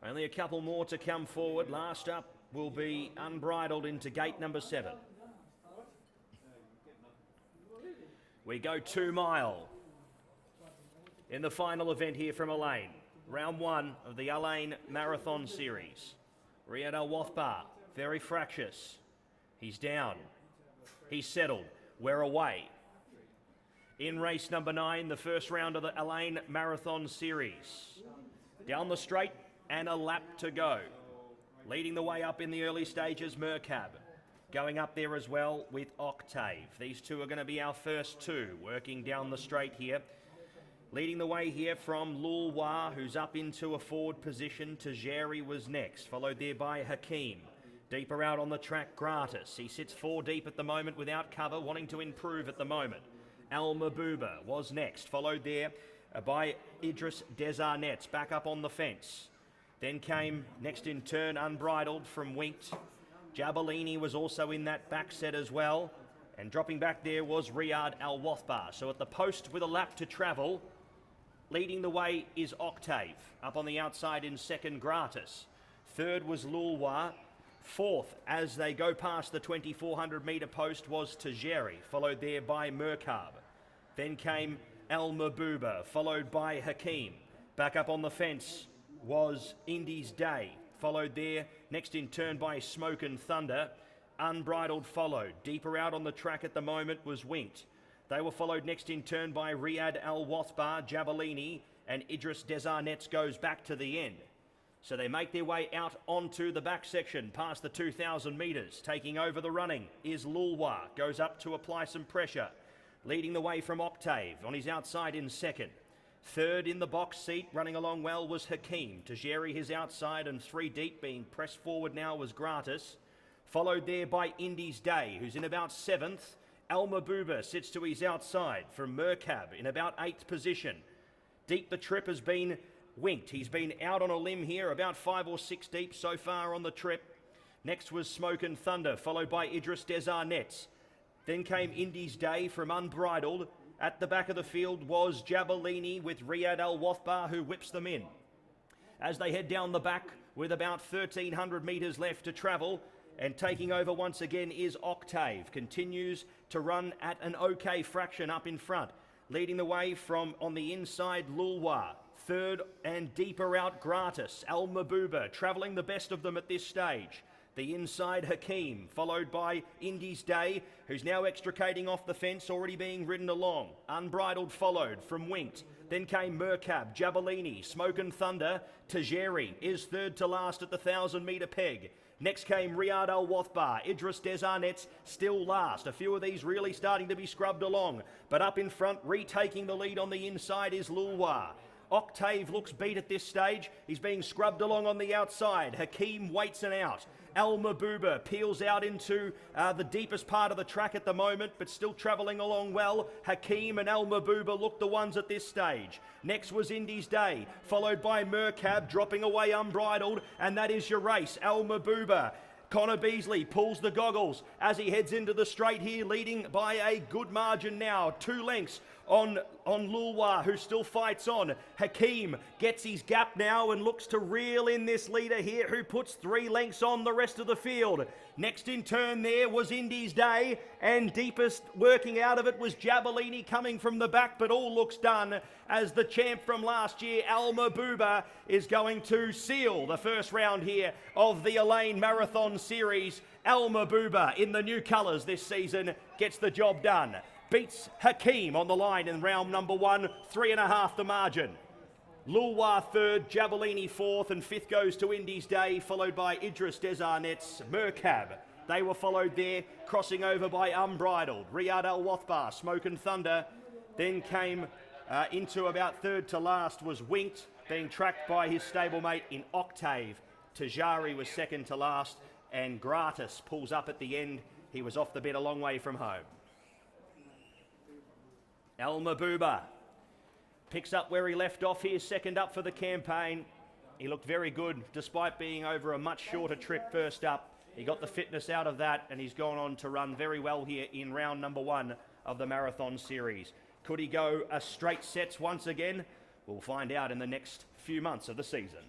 Only a couple more to come forward. Last up will be Unbridled into gate number 7. We go 2 mile in the final event here from Elaine. Round 1 of the Elaine Marathon Series. Riyad Al Wathbar, very fractious. He's down. He's settled. We're away. In race number 9, the first round of the Elaine Marathon Series. Down the straight and a lap to go. Leading the way up in the early stages, Mercab. Going up there as well with Octave. These two are going to be our first two, working down the straight here. Leading the way here from Lulwa, who's up into a forward position. Tajeri was next, followed there by Hakeem. Deeper out on the track, Gratis. He sits 4 deep at the moment without cover, wanting to improve at the moment. Al Mabuba was next, followed there by Idris Desarnets, back up on the fence. Then came next in turn Unbridled from Winked. Jabalini was also in that back set as well. And dropping back there was Riyad Al Wathbar. So at the post with a lap to travel, leading the way is Octave. Up on the outside in second, Gratis. Third was Lulwa. Fourth, as they go past the 2,400 metre post, was Tajeri, followed there by Merkab. Then came Al Mabuba, followed by Hakeem. Back up on the fence was Indies Day, followed there next in turn by Smoke and Thunder. Unbridled followed. Deeper out on the track at the moment was Winked. They were followed next in turn by Riyad Al Wathbar, Jabalini, and Idris Desarnets goes back to the end. So they make their way out onto the back section, past the 2,000 metres. Taking over the running is Lulwa, goes up to apply some pressure. Leading the way from Octave, on his outside in second. Third in the box seat, running along well, was Hakeem. Tajeri his outside, and 3 deep, being pressed forward now, was Gratis. Followed there by Indies Day, who's in about 7th. Al Mabuba sits to his outside from Merkab in about 8th position. Deep the trip has been Winked. He's been out on a limb here, about 5 or 6 deep so far on the trip. Next was Smoke and Thunder, followed by Idris Desarnets. Then came Indies Day from Unbridled. At the back of the field was Jabalini with Riyad Al Wathbar, who whips them in. As they head down the back with about 1,300 metres left to travel, and taking over once again is Octave. Continues to run at an okay fraction up in front. Leading the way from on the inside, Lulwa. Third and deeper out, Gratis. Al Mabuba, travelling the best of them at this stage. The inside, Hakeem, followed by Indies Day, who's now extricating off the fence, already being ridden along. Unbridled followed from Winked. Then came Merkab, Jabalini, Smoke and Thunder. Tajeri is third to last at the 1,000 metre peg. Next came Riyad Al Wathbar, Idris Desarnets still last. A few of these really starting to be scrubbed along. But up in front, retaking the lead on the inside is Lulwa. Octave looks beat at this stage. He's being scrubbed along on the outside. Hakeem waits an out. Al Mabuba peels out into the deepest part of the track at the moment, but still travelling along well. Hakeem and Al Mabuba look the ones at this stage. Next was Indies Day, followed by Merkab, dropping away Unbridled, and that is your race. Al Mabuba. Connor Beasley pulls the goggles as he heads into the straight here, leading by a good margin now. 2 lengths on Lulwa, who still fights on. Hakeem gets his gap now and looks to reel in this leader here, who puts 3 lengths on the rest of the field. Next in turn there was Indies Day, and deepest working out of it was Jabalini coming from the back, but all looks done as the champ from last year, Al Mabuba, is going to seal the first round here of the Elaine Marathon Series. Al Mabuba in the new colours this season gets the job done. Beats Hakeem on the line in round number 1, 3.5 the margin. Lulwa third, Jabalini fourth, and fifth goes to Indies Day, followed by Idris Desarnets, Merkab. They were followed there, crossing over by Unbridled, Riyad Al Wathbar, Smoke and Thunder. Then came into about third to last was Winked, being tracked by his stablemate in Octave. Tajari was second to last, and Gratis pulls up at the end. He was off the bit a long way from home. Al Mabuba picks up where he left off here, second up for the campaign. He looked very good despite being over a much shorter trip first up. He got the fitness out of that, and he's gone on to run very well here in round number 1 of the Marathon Series. Could he go a straight sets once again? We'll find out in the next few months of the season.